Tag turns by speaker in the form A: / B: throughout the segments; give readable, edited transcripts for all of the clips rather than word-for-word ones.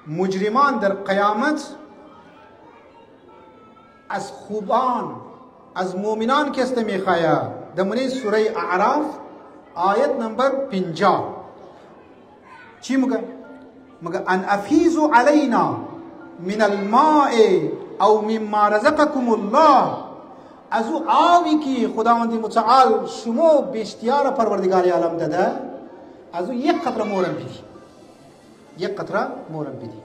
A: مجرمان در قیامت از خوبان از مؤمنان که است میخوایا دمونه سوره اعراف آیت نمبر 50 چی مگه؟ مگه ان افیزوا علینا من الماء او مما رزقکم الله، از او آبی که خداوند متعال شما به اشتیار پروردگار عالم داده از او یک قطره مورم بدی، یک قطره مورم بدی.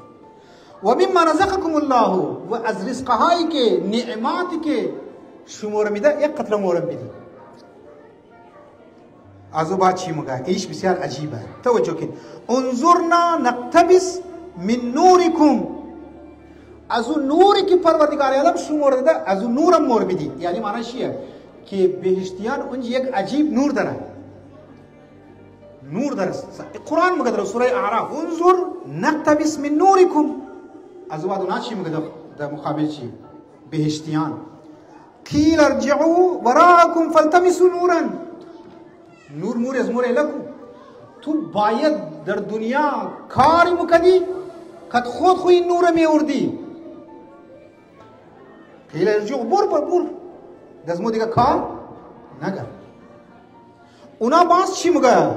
A: و مما رزقکم الله، و از رزقهایی که نعماتی که شما رو میده یک قطره مورم بدی. از او بعد چی میگه؟ ایش بسیار عجیبه، توجه کن. انظرنا نقتبس من نورکم، از اون نوری که پروردگار عالم شما رو داده از اون نورم مور بدی. یعنی معنی چیه؟ که بهشتیان اونجا یک عجیب نور داره، نور داره. قرآن میگه در سوره اعراف انظر نقتبس من نورکم، از اون بعد اونا چی میگه در مقابل چی؟ بهشتیان قیل ارجعوا وراءکم فالتمسوا نورا، نور مور از مور لکو. تو باید در دنیا کاری مکدی که خود خوی نور میوردی. قیل ارجعوا بر دزمو دیگه کار نگر. اونا باز چی مگه؟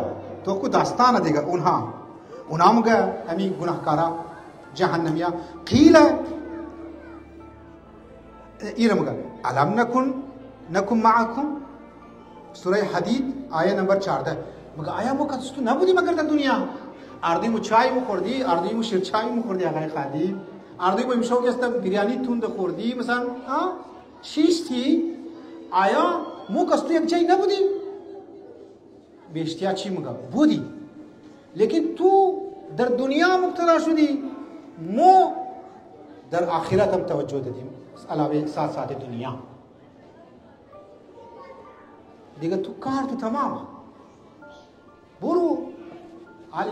A: تو کو داستان دیگه اونا مگه امی گناهکارا جهنمیا. قیل ایره مگه علم نکن معکم، سوره حدید آیه نمبر 14 مگه آیا ما کس تو نبودی مگر در دنیا؟ اردیمو چای مو خوردی، اردیمو شیرچای مو خوردی آقای خادم، اردیمو امشب گستم بریانی تند خوردی مثلا چیستی؟ آیا مو کس تو یک جای نبودی؟ بیشتیا چی مگه؟ بودی، لیکن تو در دنیا مبتلا شدی، مو در آخرت هم توجه دادیم علاوه ساعت دنیا دیگه. تو کار تو تمام برو علی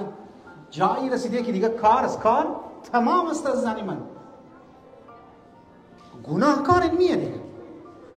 A: جایی رسیده که دیگه کار تمام است از زنی من. گناهکار میه دیگه.